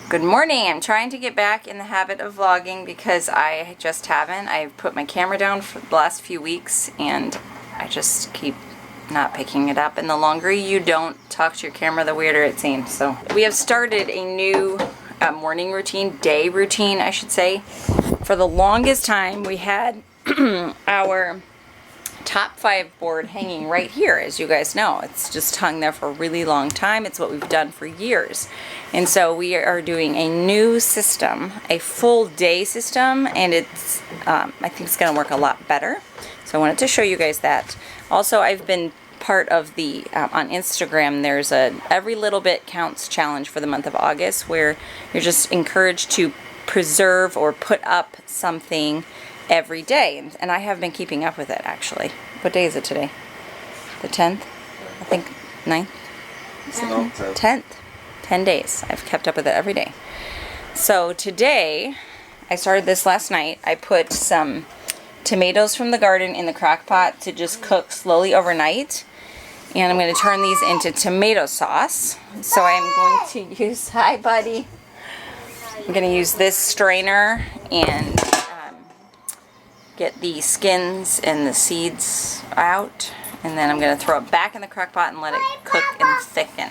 Good morning. I'm trying to get back in the habit of vlogging because I just haven't. I've put my camera down for the last few weeks and I just keep not picking it up. And the longer you don't talk to your camera, the weirder it seems. So we have started a new morning routine, day routine, I should say. For the longest time, we had our top 5 board hanging right here, as you guys know. It's just hung there for a really long time. It's what we've done for years. And so we are doing a new system, a full day system, and it's I think it's going to work a lot better. So I wanted to show you guys that. Also, I've been part of the on Instagram, there's a every little bit counts challenge for the month of August, where you're just encouraged to preserve or put up something every day, and I have been keeping up with it actually. What day is it today? The 10th? I think 9th? 10th. 10 days. I've kept up with it every day. So today, I started this last night. I put some tomatoes from the garden in the crock pot to just cook slowly overnight, and I'm going to turn these into tomato sauce. So I'm going to use, hi buddy, I'm going to use this strainer and get the skins and the seeds out, and then I'm going to throw it back in the crock pot and let it cook and thicken.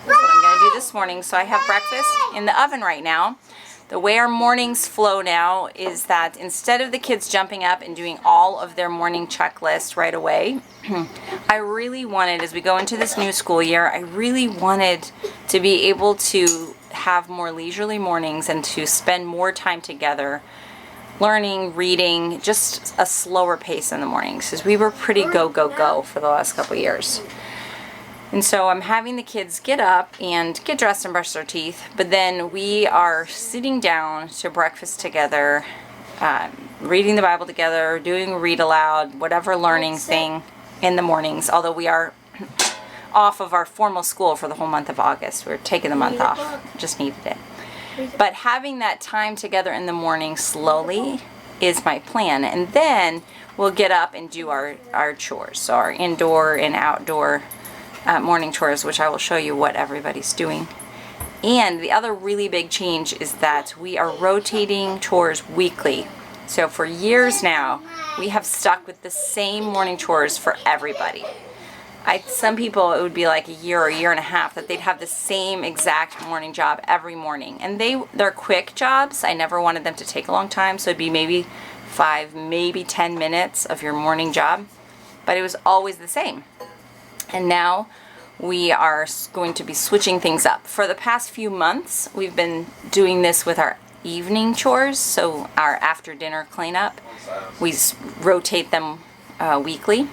That's what I'm going to do this morning. So I have breakfast in the oven right now. The way our mornings flow now is that instead of the kids jumping up and doing all of their morning checklist right away, I really wanted, as we go into this new school year, I really wanted to be able to have more leisurely mornings and to spend more time together learning, reading, just a slower pace in the mornings, because we were pretty go for the last couple years. And so I'm having the kids get up and get dressed and brush their teeth, but then we are sitting down to breakfast together, reading the Bible together, doing read aloud, whatever learning thing in the mornings, although we are off of our formal school for the whole month of August. We're taking the month off, just needed it. But having that time together in the morning slowly is my plan. And then we'll get up and do our chores. So our indoor and outdoor morning chores, which I will show you what everybody's doing. And the other really big change is that we are rotating chores weekly. So for years now, we have stuck with the same morning chores for everybody. Some people, it would be like a year or a year and a half that they'd have the same exact morning job every morning. And they're quick jobs. I never wanted them to take a long time, so it'd be maybe 5, maybe 10 minutes of your morning job. But it was always the same. And now we are going to be switching things up. For the past few months, we've been doing this with our evening chores, so our after dinner cleanup. We rotate them weekly.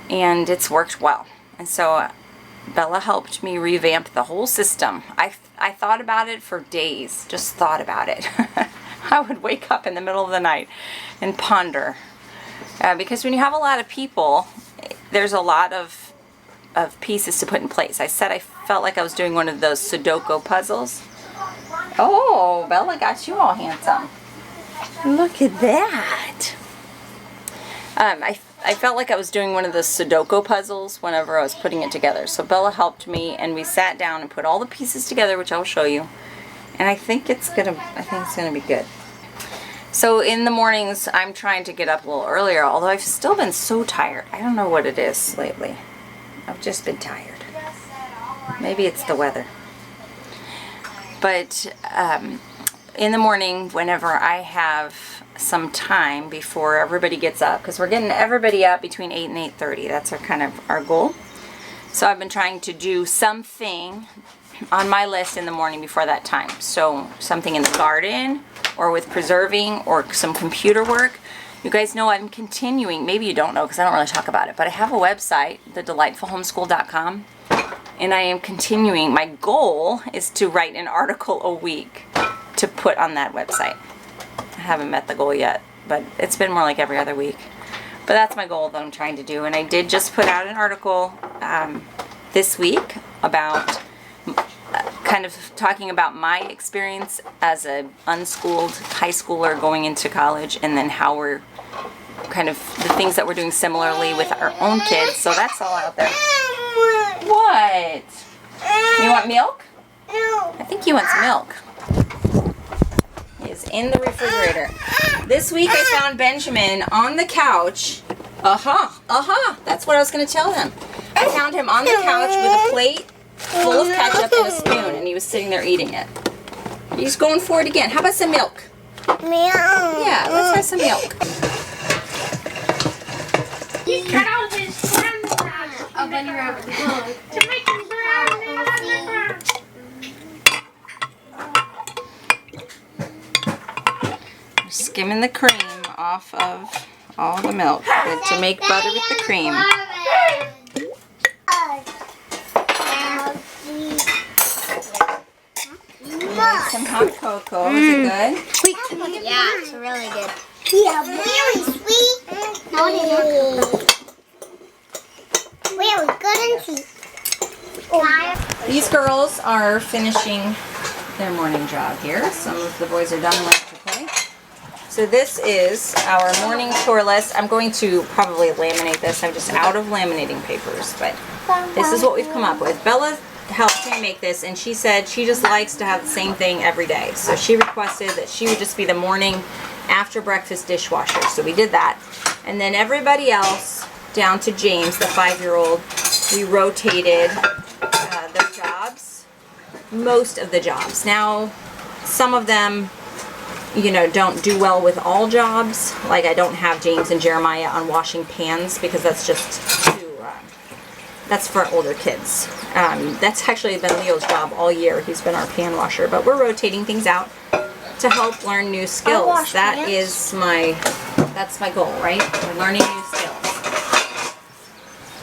And it's worked well. And so Bella helped me revamp the whole system. I thought about it for days, just thought about it. I would wake up in the middle of the night and ponder. Because when you have a lot of people, there's a lot of pieces to put in place. I said I felt like I was doing one of those Sudoku puzzles. Oh, Bella got you all handsome. Look at that. I felt like I was doing one of the Sudoku puzzles whenever I was putting it together. So Bella helped me, and we sat down and put all the pieces together, which I'll show you. And I think it's gonna be good. So in the mornings, I'm trying to get up a little earlier, although I've still been so tired. I don't know what it is lately. I've just been tired. Maybe it's the weather. But in the morning, whenever I have some time before everybody gets up, because we're getting everybody up between 8 and 8:30. That's our goal. So I've been trying to do something on my list in the morning before that time. So something in the garden, or with preserving, or some computer work. You guys know I'm continuing, maybe you don't know because I don't really talk about it, but I have a website, thedelightfulhomeschool.com, and I am continuing. My goal is to write an article a week to put on that website. I haven't met the goal yet, but it's been more like every other week. But that's my goal that I'm trying to do. And I did just put out an article this week about kind of talking about my experience as a unschooled high schooler going into college, and then how we're kind of the things that we're doing similarly with our own kids. So that's all out there. What? You want milk? No. I think he wants milk. He is in the refrigerator. This week I found Benjamin on the couch. That's what I was going to tell him. I found him on the couch with a plate full of ketchup and a spoon, and he was sitting there eating it. He's going for it again. How about some milk? Yeah, let's have some milk. He cut out his friend's house to make him brown. Skimming the cream off of all the milk. Good to make butter with the cream. Some hot cocoa. Is it good? Sweet. Yeah, it's really good. Yeah, very sweet. No, it isn't. Really good and sweet. These girls are finishing their morning job here. Some of the boys are done and left to play. So this is our morning chore list. I'm going to probably laminate this. I'm just out of laminating papers, but this is what we've come up with. Bella helped me make this, and she said she just likes to have the same thing every day. So she requested that she would just be the morning after breakfast dishwasher. So we did that. And then everybody else, down to James, the 5-year-old, we rotated their jobs. Most of the jobs. Now, some of them, you know, don't do well with all jobs. Like I don't have James and Jeremiah on washing pans because that's just too, that's for older kids. That's actually been Leo's job all year. He's been our pan washer, but we're rotating things out to help learn new skills. That is that's my goal, right? We're learning new skills.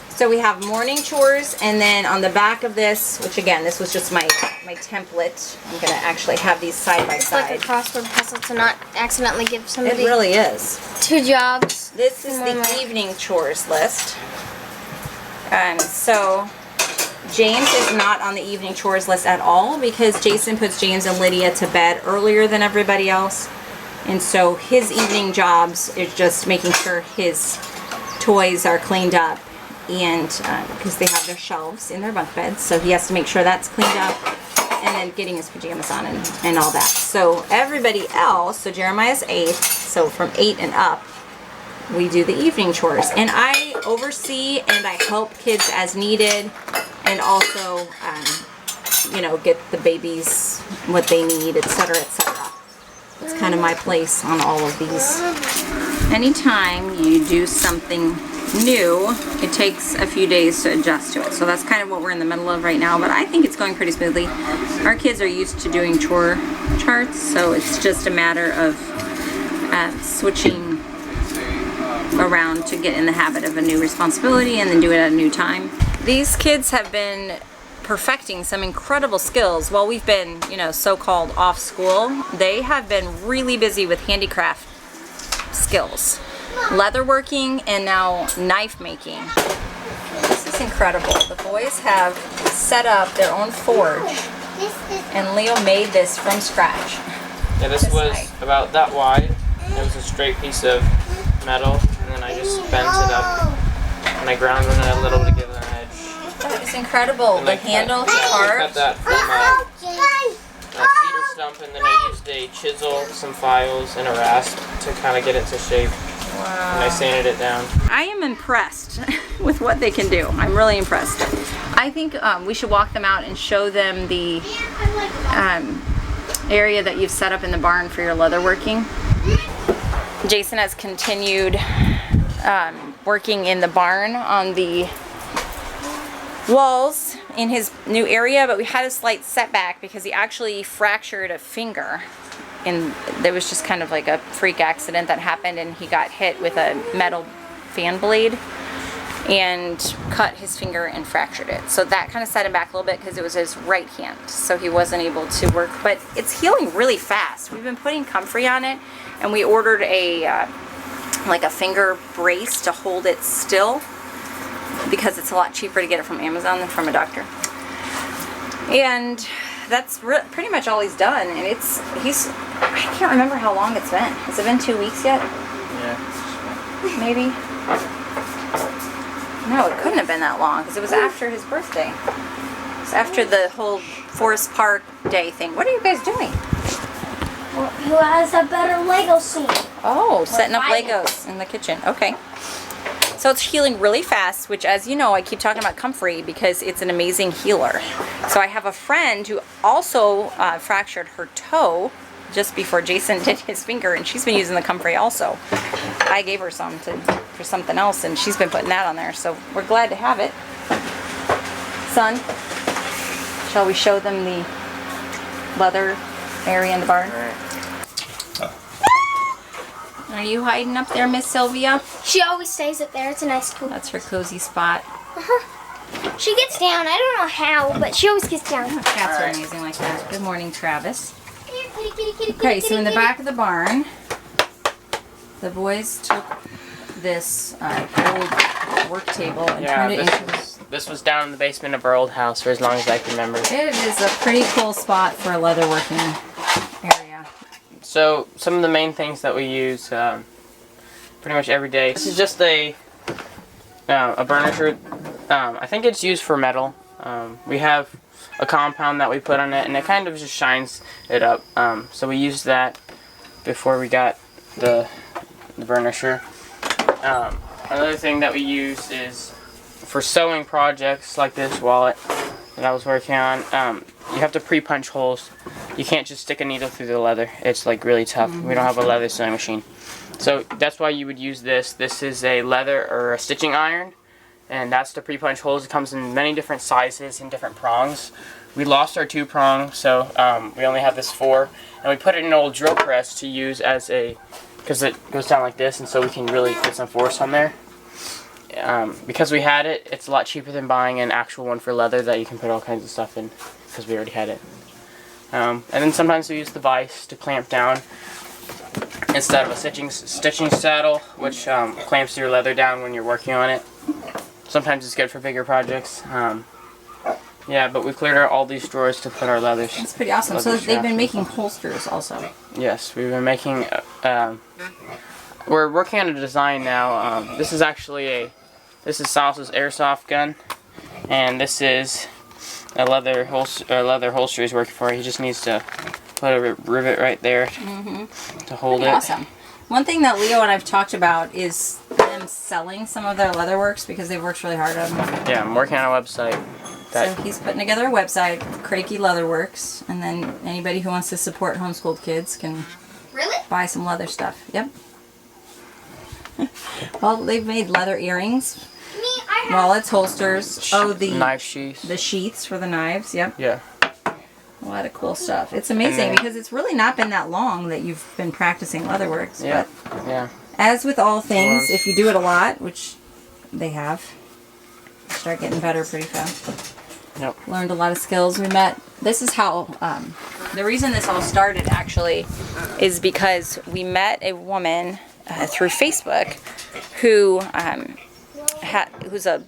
So we have morning chores, and then on the back of this, which again, this was just my template. I'm gonna actually have these side by side. It's like a crossword puzzle to not accidentally give somebody It really is. 2 jobs. This is the evening chores list. So James is not on the evening chores list at all because Jason puts James and Lydia to bed earlier than everybody else. And so his evening jobs is just making sure his toys are cleaned up, and because they have their shelves in their bunk beds, so he has to make sure that's cleaned up, and then getting his pajamas on and all that. So everybody else, so Jeremiah's 8, so from 8 and up, we do the evening chores, and I oversee and I help kids as needed, and also you know, get the babies what they need, etc., etc. It's kind of my place on all of these. Anytime you do something new, it takes a few days to adjust to it. So that's kind of what we're in the middle of right now, but I think it's going pretty smoothly. Our kids are used to doing chore charts, so it's just a matter of switching around to get in the habit of a new responsibility and then do it at a new time. These kids have been perfecting some incredible skills while we've been, you know, so-called off school. They have been really busy with handicraft skills, leatherworking, and now knife making. This is incredible. The boys have set up their own forge, and Leo made this from scratch. Yeah, this was about that wide. It was a straight piece of metal, and then I just bent it up and I ground it a little to give it an edge. That is incredible. The handle I cut carved. that from a cedar stump, and then I used a chisel, some files, and a rasp to kind of get it to shape. Wow. And I sanded it down. I am impressed with what they can do. I'm really impressed. I think we should walk them out and show them the area that you've set up in the barn for your leatherworking. Jason has continued working in the barn on the walls in his new area, but we had a slight setback because he actually fractured a finger, and there was just kind of like a freak accident that happened, and he got hit with a metal fan blade and cut his finger and fractured it. So that kind of set him back a little bit because it was his right hand, so he wasn't able to work, but it's healing really fast. We've been putting comfrey on it, and we ordered a like a finger brace to hold it still because it's a lot cheaper to get it from Amazon than from a doctor. And that's pretty much all he's done, and I can't remember how long it's been. Has it been 2 weeks yet? Yeah. Maybe. No, it couldn't have been that long because it was after his birthday. It's after the whole Forest Park Day thing. What are you guys doing? Who has a better Lego scene? Oh, setting up fighting. Legos in the kitchen. Okay. So it's healing really fast, which, as you know, I keep talking about comfrey because it's an amazing healer. So I have a friend who also fractured her toe just before Jason did his finger, and she's been using the comfrey also. I gave her some for something else, and she's been putting that on there. So we're glad to have it. Son, shall we show them the leather area in the barn? Are you hiding up there, Miss Sylvia? She always stays up there. It's a nice cool. That's her cozy spot. She gets down. I don't know how, but she always gets down. Cats are amazing like that. Good morning, Travis. Here, kitty, kitty, kitty, Okay, kitty, so in the kitty. back of the barn, the boys took this old work table and turned it into... This was down in the basement of our old house for as long as I can remember. It is a pretty cool spot for a leather working area. So some of the main things that we use pretty much every day. This is just a burnisher. I think it's used for metal. We have a compound that we put on it, and it kind of just shines it up. So we used that before we got the burnisher. Another thing that we use is for sewing projects like this wallet that I was working on. You have to pre-punch holes. You can't just stick a needle through the leather. It's like really tough. We don't have a leather sewing machine. So that's why you would use this. This is a leather or a stitching iron, and that's to pre-punch holes. It comes in many different sizes and different prongs. We lost our 2-prong, so we only have this 4, and we put it in an old drill press to use as a, because it goes down like this, and so we can really get some force on there. Because we had it, it's a lot cheaper than buying an actual one for leather that you can put all kinds of stuff in, because we already had it. And then sometimes we use the vise to clamp down instead of a stitching saddle, which clamps your leather down when you're working on it. Sometimes it's good for bigger projects. Yeah, but we cleared out all these drawers to put our leathers. That's pretty awesome. So they've been making holsters also. Yes, we've been making. We're working on a design now. This is actually this is Silas's airsoft gun, and this is a leather holster he's working for. He just needs to put a rivet right there to hold it. Awesome. One thing that Leo and I've talked about is them selling some of their leather works because they've worked really hard on them. Yeah, I'm working on a website. So he's putting together a website, Kreke Leatherworks, and then anybody who wants to support homeschooled kids can buy some leather stuff. Yep. Well, they've made leather earrings, wallets, holsters. Oh, the knife sheaths. The sheaths for the knives. Yep. Yeah. A lot of cool stuff. It's amazing because it's really not been that long that you've been practicing leatherworks. Yeah. But Yeah. as with all things, if you do it a lot, which they have, you start getting better pretty fast. Yep. Learned a lot of skills. We met. This is how. The reason this all started actually is because we met a woman through Facebook who who's a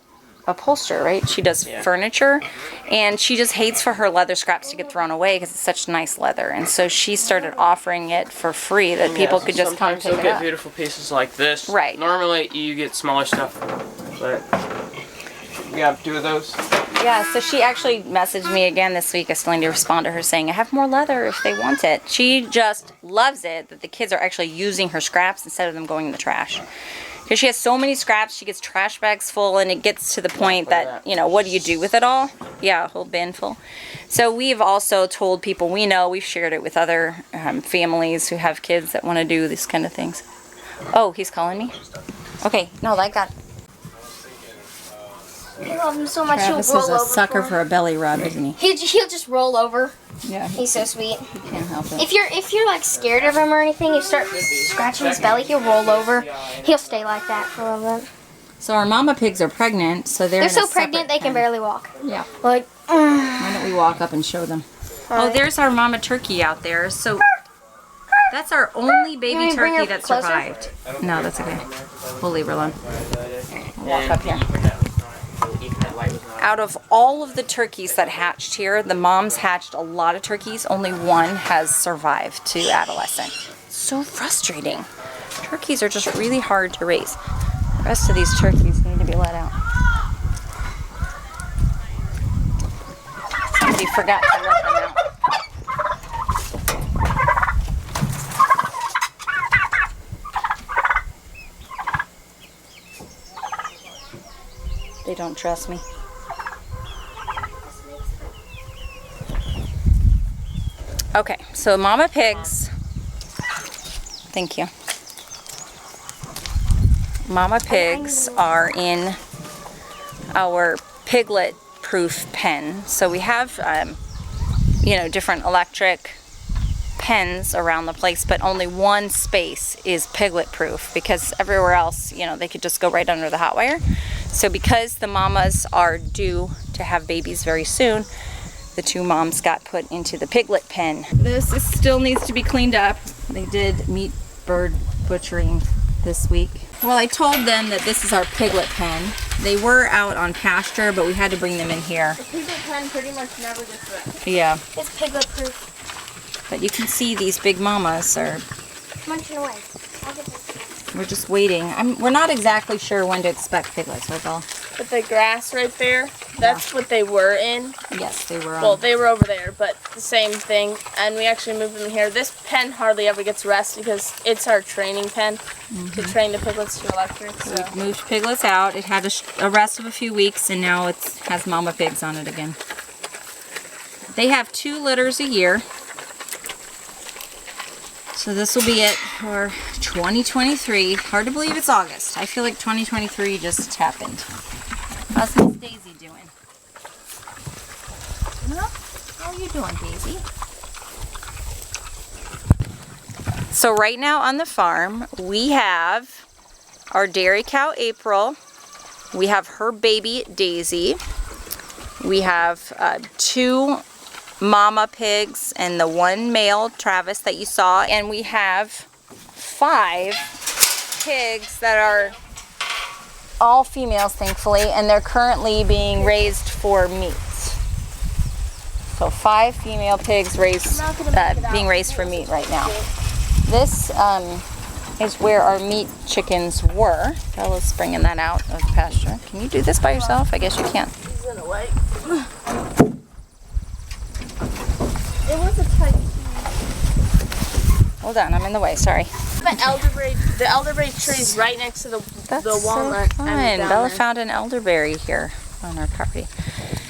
upholsterer, right? She does furniture, and she just hates for her leather scraps to get thrown away because it's such nice leather. And so she started offering it for free that people could just come sometimes pick you'll it get up. beautiful pieces like this. Right. Normally you get smaller stuff, but we have 2 of those. Yeah, so she actually messaged me again this week. I still need to respond to her saying, I have more leather if they want it. She just loves it that the kids are actually using her scraps instead of them going in the trash. Because she has so many scraps, she gets trash bags full, and it gets to the point that, you know, what do you do with it all? Yeah, a whole bin full. So we've also told people we know, we've shared it with other families who have kids that want to do these kind of things. Oh, he's calling me? Okay, no, I got... I love him so much. Travis he'll roll is a over sucker for for a belly rub, isn't he? He'll just roll over. Yeah, He's so sweet. can't help it. If you're like scared of him or anything, you start scratching his belly, he'll roll over. He'll stay like that for a little bit. So our mama pigs are pregnant, so they're They're in a so pregnant separate they can pen. barely walk. Yeah. Like, Why don't we walk up and show them? Oh, there's our mama turkey out there. So that's our only You baby want me to bring turkey her that closer? survived. No, that's okay. We'll leave her alone. We'll walk up here. Out of all of the turkeys that hatched here, the moms hatched a lot of turkeys. Only one has survived to adolescent. So frustrating. Turkeys are just really hard to raise. The rest of these turkeys need to be let out. Somebody forgot to let them out. They don't trust me. Okay, so mama pigs. Thank you. Mama pigs are in our piglet proof pen. So we have, you know, different electric pens around the place, but only one space is piglet proof because everywhere else, you know, they could just go right under the hot wire. So because the mamas are due to have babies very soon, the two moms got put into the piglet pen. This still needs to be cleaned up. They did meat bird butchering this week. Well, I told them that this is our piglet pen. They were out on pasture, but we had to bring them in here. The piglet pen pretty much never gets wet. Yeah, It's piglet proof. but you can see these big mamas are, Munching away. I'll get this. we're just waiting. We're not exactly sure when to expect piglets, right, Belle? But the grass right there, that's what they were in. Yes, they were. Well, they were over there, but the same thing. And we actually moved them here. This pen hardly ever gets rest because it's our training pen to train the piglets to electric. So. We've moved piglets out. It had a rest of a few weeks, and now it has mama pigs on it again. They have 2 litters a year. So this will be it for 2023. Hard to believe it's August. I feel like 2023 just happened. How's Miss Daisy doing? Huh? How are you doing, Daisy? So right now on the farm, we have our dairy cow, April. We have her baby, Daisy. We have 2 mama pigs and the 1 male, Travis, that you saw. And we have 5 pigs that are all females, thankfully, and they're currently being raised for meat. So 5 female pigs being raised for meat right now. This is where our meat chickens were. Bella's bringing that out of pasture. Can you do this by yourself? I guess you can. He's in the way. It was a tight. Hold on, I'm in the way. Sorry. The elderberry tree is right next to the walnut. So fun. Bella found an elderberry here on our property.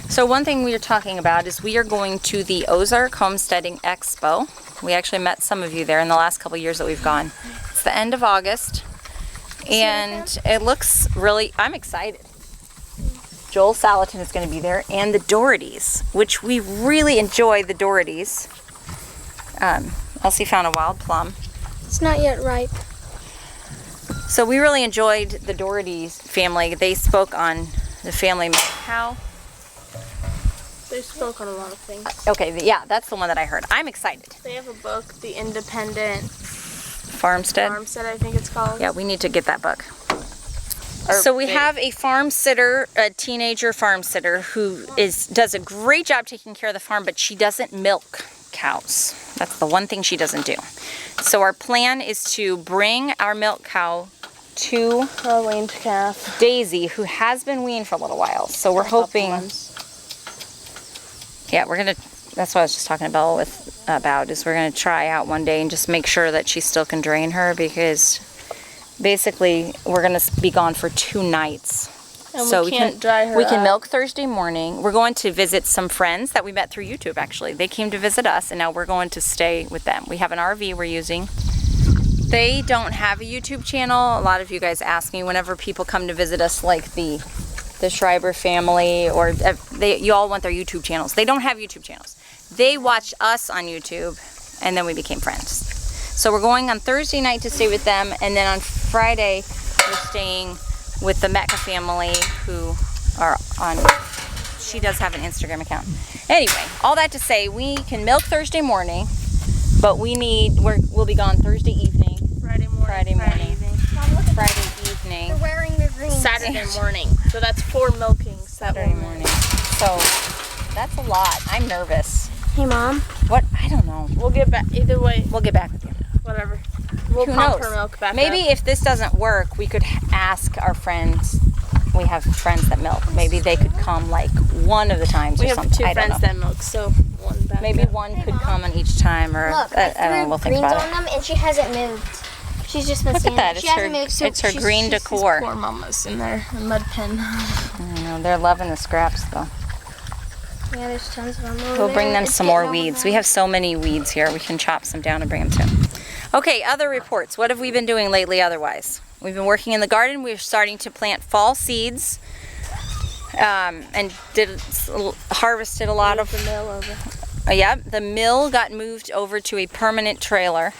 So one thing we are talking about is we are going to the Ozark Homesteading Expo. We actually met some of you there in the last couple years that we've gone. It's the end of August, and it looks really, I'm excited. Joel Salatin is going to be there, and the Dohertys, which we really enjoy the Dohertys. Elsie found a wild plum. It's not yet ripe. So we really enjoyed the Dohertys family. They spoke on the family milk cow. They spoke on a lot of things. Okay, yeah, that's the one that I heard. I'm excited. They have a book, The Independent Farmstead? Farmstead, I think it's called. Yeah, we need to get that book. So we have a farm sitter, a teenager farm sitter who does a great job taking care of the farm, but she doesn't milk cows. That's the one thing she doesn't do. So our plan is to bring our milk cow to A weaned calf. Daisy, who has been weaned for a little while. So we're hoping, yeah, that's what I was just talking about is we're gonna try out one day and just make sure that she still can drain her, because basically we're gonna be gone for 2 nights. And so we can't dry her We can up. milk Thursday morning. We're going to visit some friends that we met through YouTube, actually. They came to visit us, and now we're going to stay with them. We have an RV we're using. They don't have a YouTube channel. A lot of you guys ask me whenever people come to visit us, like the Schreiber family, or you all want their YouTube channels. They don't have YouTube channels. They watch us on YouTube, and then we became friends. So we're going on Thursday night to stay with them, and then on Friday we're staying with the Kreke family, who are on, she does have an Instagram account. Anyway, all that to say, we can milk Thursday morning, but we'll be gone Thursday evening. Friday morning. Friday evening. We're wearing the green. Saturday morning. So that's 4 milkings. Saturday morning. So that's a lot. I'm nervous. Hey, Mom. What? I don't know. We'll get back. Either way, We'll get back with you. whatever. We'll Who pump knows? her milk back Maybe up. if this doesn't work, we could ask our friends we have friends that milk. Maybe they could come like one of the times We or have something. two I don't friends know. that milk, so one back Maybe up. one could come on each time, or Look, I don't know. threw We'll think greens about on it. them, and she hasn't moved. She's just been Look at standing. that. She It's hasn't her. moved. So It's her green These decor. poor mamas in there, a mud pen. I know, they're loving the scraps though. Yeah, there's tons of them over We'll bring there. them It's some getting more over weeds. there. We have so many weeds here. We can chop some down and bring them to them. Okay, other reports. What have we been doing lately otherwise? We've been working in the garden. We're starting to plant fall seeds. And harvested a lot of. The mill over. Yeah, the mill got moved over to a permanent trailer.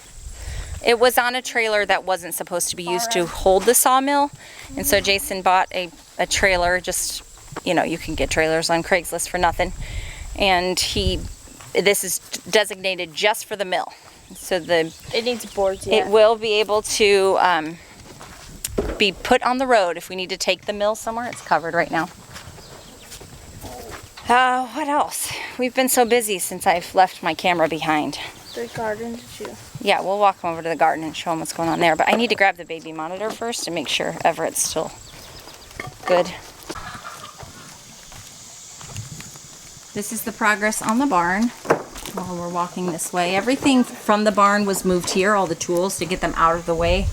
It was on a trailer that wasn't supposed to be used to hold the sawmill. And so Jason bought a trailer, just, you know, you can get trailers on Craigslist for nothing. And this is designated just for the mill. So It needs boards, it will be able to be put on the road if we need to take the mill somewhere. It's covered right now. What else? We've been so busy since I've left my camera behind. The garden, did you? Yeah, we'll walk them over to the garden and show them what's going on there. But I need to grab the baby monitor first to make sure Everett's still good. This is the progress on the barn while we're walking this way. Everything from the barn was moved here, all the tools, to get them out of the way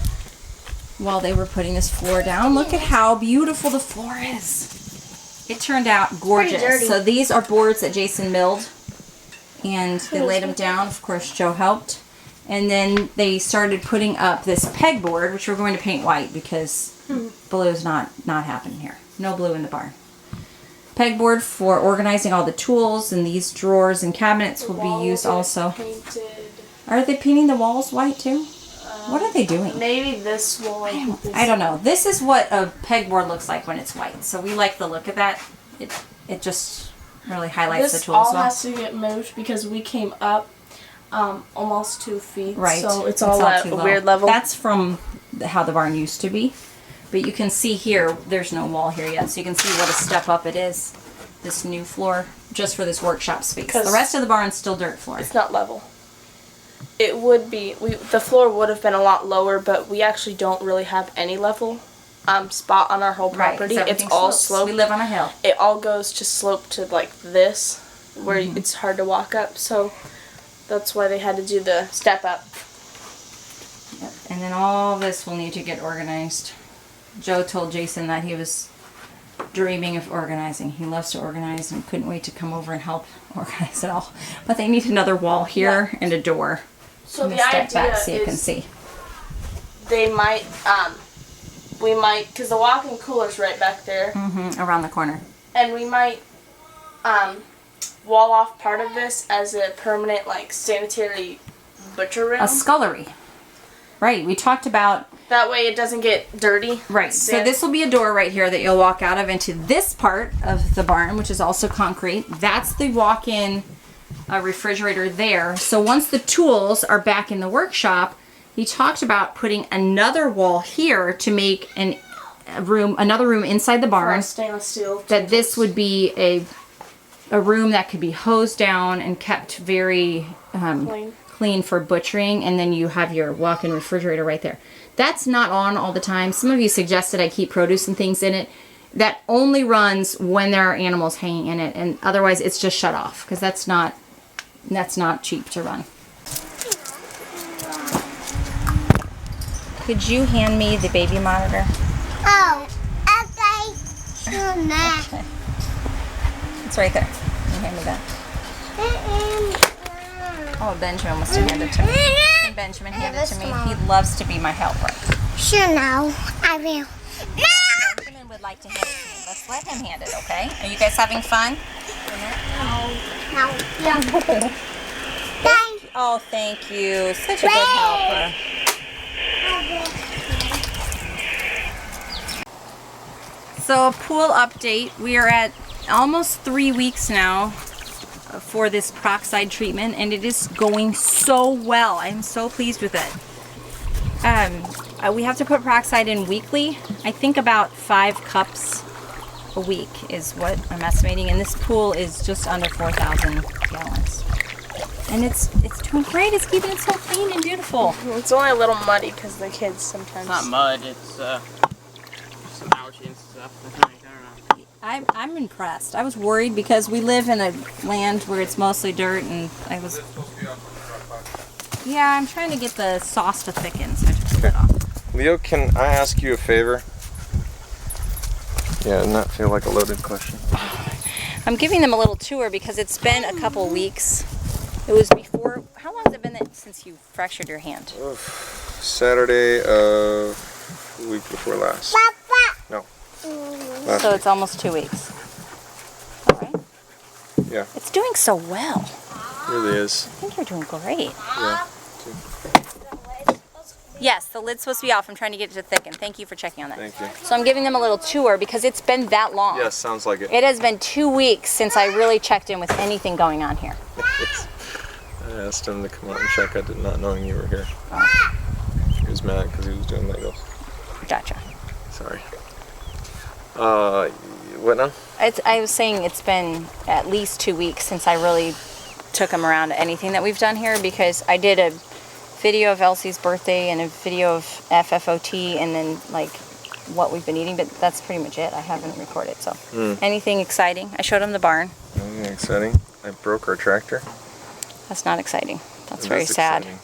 while they were putting this floor down. Look at how beautiful the floor is. It turned out gorgeous. dirty. So these are boards that Jason milled, and they laid them down. Of course, Joe helped. And then they started putting up this pegboard, which we're going to paint white because blue is not happening here. No blue in the barn. Pegboard for organizing all the tools, and these drawers and cabinets will be used also. Painted. Are they painting the walls white too? What are they doing? Maybe this wall. I don't know. This is what a pegboard looks like when it's white. So we like the look of that. It just really highlights the This tools all well. has to get moved because we came up almost 2 feet. Right. So it's all at too a low. weird level. That's from how the barn used to be. But you can see here, there's no wall here yet. So you can see what a step up it is. This new floor, just for this workshop space. The rest of the barn's still dirt floor. It's not level. It would be. The floor would have been a lot lower, but we actually don't really have any level spot on our whole property. 'cause It's everything all slopes. sloped. We live on a hill. It all goes to slope to like this, where it's hard to walk up. So that's why they had to do the step up. Yep. And then all this will need to get organized. Joe told Jason that he was dreaming of organizing. He loves to organize and couldn't wait to come over and help organize it all. But they need another wall here and a door. So Let me the step idea back so you can is see. they might, we might, because the walk-in cooler's right back there, Around the corner. and we might wall off part of this as a permanent like sanitary butcher room. A scullery. Right, we talked about. That way it doesn't get dirty. Right, so this will be a door right here that you'll walk out of into this part of the barn, which is also concrete. That's the walk-in refrigerator there. So once the tools are back in the workshop, he talked about putting another wall here to make another room inside the barn. Stainless steel. That this would be a room that could be hosed down and kept very clean for butchering, and then you have your walk-in refrigerator right there. That's not on all the time. Some of you suggested I keep produce and things in it. That only runs when there are animals hanging in it, and otherwise it's just shut off because that's not cheap to run. Could you hand me the baby monitor? Oh, okay. Sure, nah. Okay. It's right there. Can you hand me that? Oh, Benjamin wants to hand it to me. Can Benjamin hand it to me? He loves to be my helper. Sure, no. I will. Benjamin would like to hand it to me. Let's let him hand it, okay? Are you guys having fun? No. Yeah. Thank Oh, thank you. Such a good helper. So, a pool update. We are at almost 3 weeks now for this peroxide treatment, and it is going so well. I'm so pleased with it. We have to put peroxide in weekly. I think about 5 cups a week is what I'm estimating, and this pool is just under 4,000 gallons. And it's doing great. It's keeping it so clean and beautiful. It's only a little muddy because the kids sometimes. It's not mud, it's some ouch mulching and stuff. I don't know. I'm impressed. I was worried because we live in a land where it's mostly dirt, and I was. Yeah, I'm trying to get the sauce to thicken, so I took that off. Leo, can I ask you a favor? Yeah, doesn't that feel like a loaded question? I'm giving them a little tour because it's been a couple weeks. It was before. How long has it been since you fractured your hand? Saturday of the week before last. No. Last So week. it's almost 2 weeks. All right. Yeah, It's doing so well. it really is. I think you're doing great. Yeah. Yes, the lid's supposed to be off. I'm trying to get it to thicken. Thank you for checking on that. Thank you. So I'm giving them a little tour because it's been that long. Yes, sounds like it. It has been 2 weeks since I really checked in with anything going on here. I asked him to come out and check. I did not knowing you were here. Oh. He was mad because he was doing Legos. Gotcha. Sorry. What now? I was saying it's been at least 2 weeks since I really took them around to anything that we've done here because I did a video of Elsie's birthday and a video of FFOT and then like what we've been eating, but that's pretty much it. I haven't recorded, so. Anything exciting? I showed him the barn. Anything exciting? I broke our tractor. That's not exciting. That's It very is sad. exciting.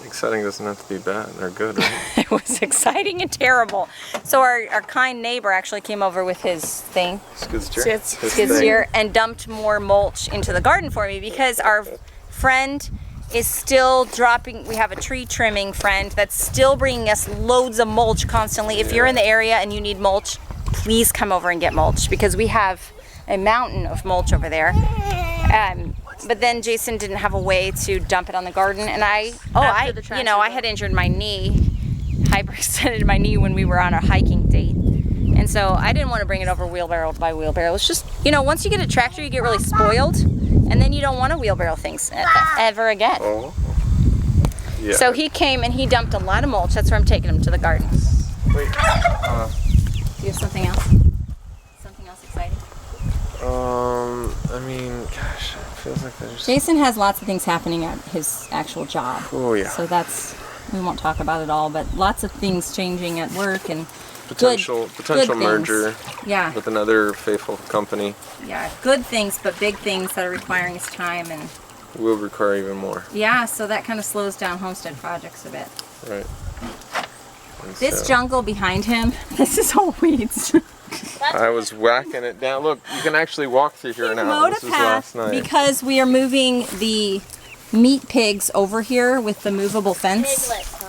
Exciting doesn't have to be bad. They're good, right? It was exciting and terrible. So our kind neighbor actually came over with his thing, Skid steer. Skid skid steer, and dumped more mulch into the garden for me because our friend is still dropping. We have a tree trimming friend that's still bringing us loads of mulch constantly. If you're in the area and you need mulch, please come over and get mulch because we have a mountain of mulch over there. But then Jason didn't have a way to dump it on the garden, and I had injured my knee, hyperextended my knee when we were on our hiking date, and so I didn't want to bring it over wheelbarrow by wheelbarrow. It's just, once you get a tractor, you get really spoiled, and then you don't want to wheelbarrow things ever again. Oh. Yeah. So he came and he dumped a lot of mulch. That's where I'm taking him to the garden. Wait. Do you have something else? Something else exciting? I mean, gosh, it feels like there's. Jason has lots of things happening at his actual job. Oh yeah. So we won't talk about it all, but lots of things changing at work and Potential good merger Yeah, with another faithful company yeah, good things, but big things that are requiring his time, and will require even more. yeah, so that kind of slows down Homestead projects a bit. Right. And This so, jungle behind him, this is all weeds. I was whacking it down. Look, you can actually walk through here now. Mowed This a is path last night. because we are moving the meat pigs over here with the movable fence. Piglets, huh?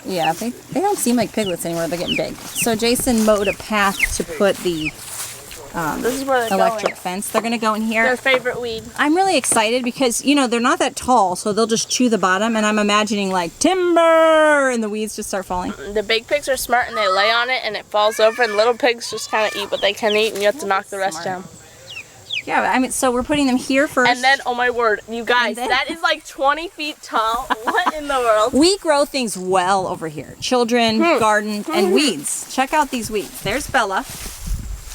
Yeah, they don't seem like piglets anymore. They're getting big. So Jason mowed a path to put the This is where they're electric going. fence. They're gonna go in here. Their favorite weed. I'm really excited because they're not that tall, so they'll just chew the bottom, and I'm imagining like timber, and the weeds just start falling. The big pigs are smart and they lay on it and it falls over, and little pigs just kind of eat what they can eat, and you have to knock the rest Smart. down. Yeah, I mean, so we're putting them here first. And then, oh my word, you guys, then- that is like 20 feet tall. What in the world? we grow things well over here. Children, garden, and weeds. Check out these weeds. There's Bella.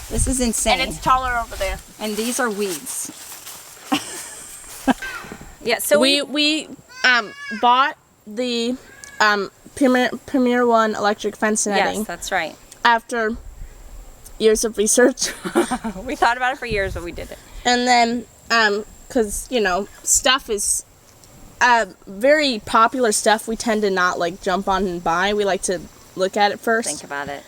This is insane. And it's taller over there. And these are weeds. Yeah, so We bought the Premier One electric fence netting yes, that's right. after years of research. We thought about it for years, but we did it. And then, because, stuff is very popular stuff we tend to not like jump on and buy. We like to look at it first, Think about it.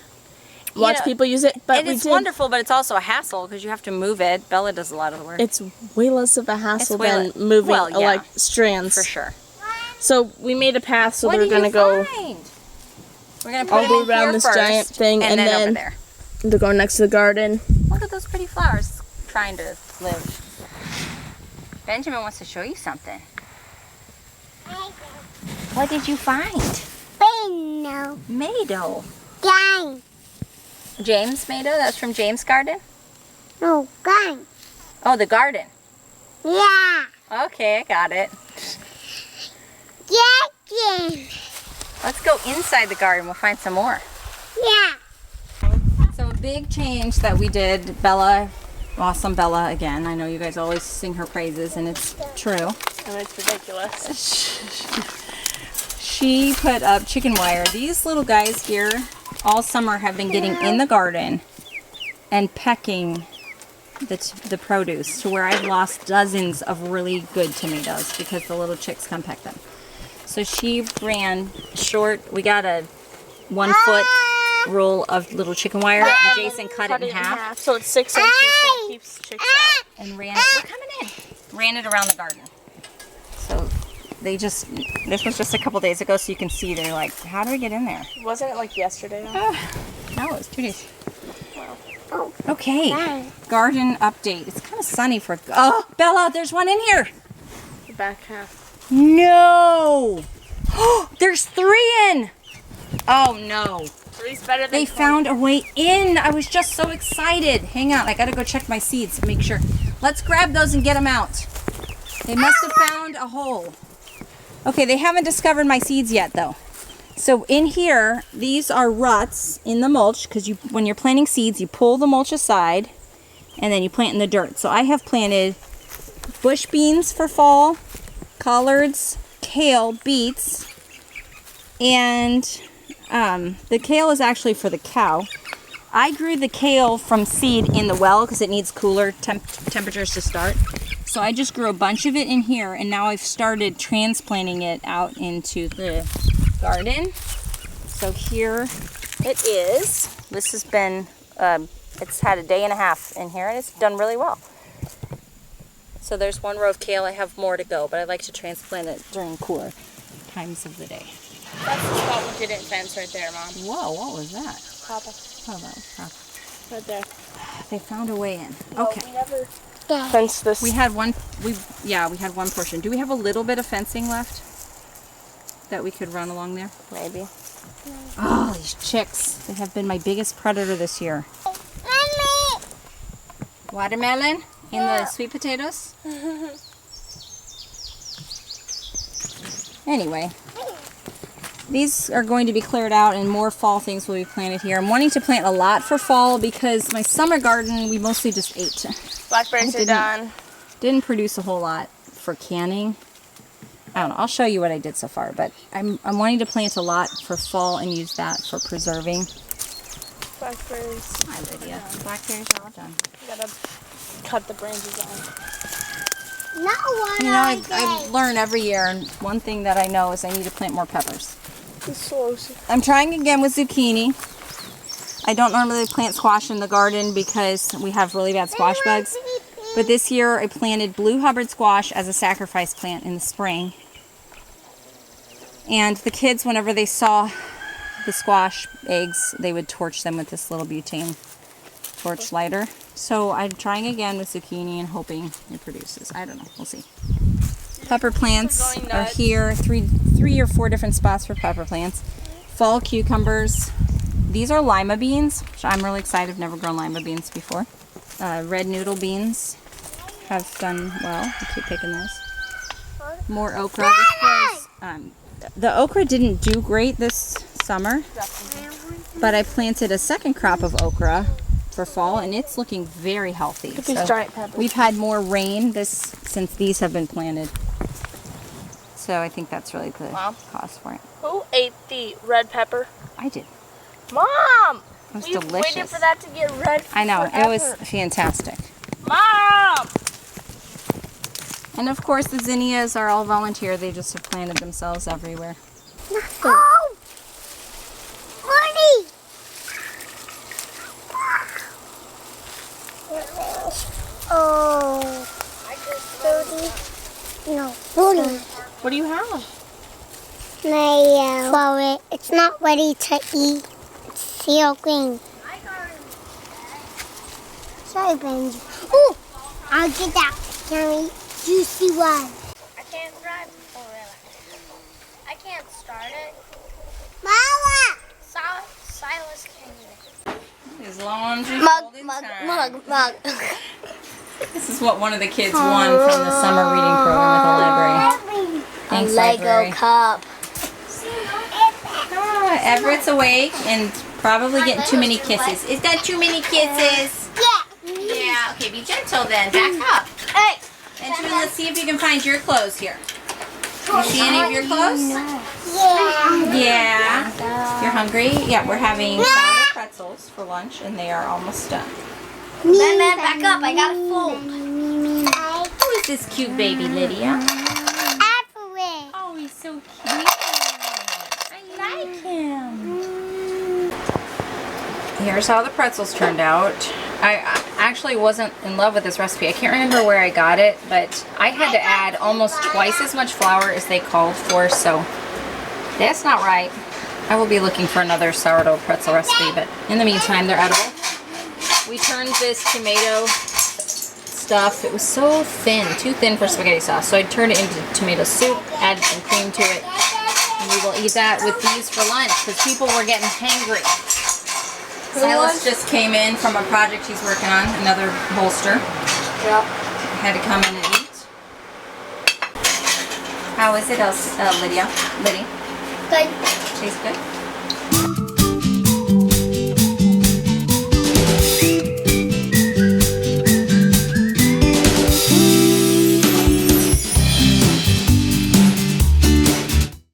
watch people use it. But And we it's did. wonderful, but it's also a hassle because you have to move it. Bella does a lot of the work. It's way less of a hassle way than moving well, yeah. strands. for sure. So we made a path, so What they're did you gonna go. find? We're gonna put All it go in around here this first, giant thing, and and then over then- there. They're going next to the garden. Look at those pretty flowers trying to live. Benjamin wants to show you something. What did you find? No. Mado. Gang. James Mado? That's from James' garden? No, gang. Oh, the garden. Yeah. Okay, I got it. Yeah. Let's go inside the garden. We'll find some more. Yeah. So a big change that we did, Bella, awesome Bella again. I know you guys always sing her praises, and it's true. And it's ridiculous. She put up chicken wire. These little guys here all summer have been getting in the garden and pecking the produce to where I've lost dozens of really good tomatoes because the little chicks come peck them. So she ran short. We got a 1 foot roll of little chicken wire and Jason cut it in half. So it's 6 inches so it keeps chicks out. And ran it. We're coming in. Ran it around the garden. So they just, this was just a couple days ago, so you can see they're like, how do we get in there? Wasn't it like yesterday? No, it was 2 days. Okay, garden update. It's kind of sunny for, oh, Bella, there's one in here. The back half. No. There's 3 in. Oh no. 3's better than They 10. found a way in. I was just so excited. Hang on, I gotta go check my seeds to make sure. Let's grab those and get them out. They must have found a hole. Okay, they haven't discovered my seeds yet though. So in here, these are ruts in the mulch because when you're planting seeds, you pull the mulch aside and then you plant in the dirt. So I have planted bush beans for fall, collards, kale, beets, and the kale is actually for the cow. I grew the kale from seed in the well because it needs cooler temperatures to start. So I just grew a bunch of it in here, and now I've started transplanting it out into the garden. So here it is. This has been, it's had a day and a half in here, and it's done really well. So there's 1 row of kale. I have more to go, but I like to transplant it during cooler times of the day. That's the spot we didn't fence right there, Mom. Whoa, what was that? Papa. Oh, that was Papa. Right there. They found a way in. No, Okay. we never fenced this. We had one portion. Do we have a little bit of fencing left that we could run along there? Maybe. Oh, these chicks. They have been my biggest predator this year. Watermelon in the sweet potatoes? Anyway, these are going to be cleared out and more fall things will be planted here. I'm wanting to plant a lot for fall because my summer garden, we mostly just ate. Blackberries are done. Didn't produce a whole lot for canning. I don't know. I'll show you what I did so far, but I'm wanting to plant a lot for fall and use that for preserving. Blackberries. Hi, Lydia. Blackberries are all done. You gotta cut the branches off. You know, I learn every year, and one thing that I know is I need to plant more peppers. I'm trying again with zucchini. I don't normally plant squash in the garden because we have really bad squash bugs. But this year I planted blue Hubbard squash as a sacrifice plant in the spring. And the kids, whenever they saw the squash eggs, they would torch them with this little butane torch lighter. So I'm trying again with zucchini and hoping it produces. I don't know. We'll see. Pepper plants are here. Three or four different spots for pepper plants. Fall cucumbers. These are lima beans, which I'm really excited. I've never grown lima beans before. Red noodle beans have done well. I keep picking those. More okra. This was, the okra didn't do great this summer, but I planted a second crop of okra for fall, and it's looking very healthy. Look at these giant peppers. We've had more rain since these have been planted. So I think that's really the cause for it. Who ate the red pepper? I did. Mom! It was We've delicious. waited for that to get red I know, forever. it was fantastic. Mom! And of course the zinnias are all volunteer. They just have planted themselves everywhere. Oh! Money! Oh. 30? No, 40. What do you have? My flower. It's not ready to eat. It's still green. Sorry, Benji. Ooh! I'll get that yummy, juicy one. I can't drive. Oh, really? I can't start it. Mama! Silas can. His laundry Mug. This is what one of the kids won from the summer reading program at the library. Thanks, library. cup. Everett's awake and probably getting too many kisses. Is that too many kisses? Yeah. Yeah, okay, be gentle then. Back up. Hey. Benjamin, let's see if you can find your clothes here. You see any of your clothes? Yeah. Yeah. You're hungry? Yeah, we're having sourdough pretzels for lunch, and they are almost done. Man, back up. I got to fold. Who is this cute baby, Lydia? Everett. Oh, he's so cute. I like him. Here's how the pretzels turned out. I actually wasn't in love with this recipe. I can't remember where I got it, but I had to add almost twice as much flour as they called for, so that's not right. I will be looking for another sourdough pretzel recipe, but in the meantime, they're edible. We turned this tomato stuff. It was so thin, too thin for spaghetti sauce, so I turned it into tomato soup, added some cream to it, and we will eat that with these for lunch because people were getting hangry. Silas just came in from a project he's working on, another bolster. Yep. Had to come in and eat. How is it, Lydia? Liddy? Good. Tastes good?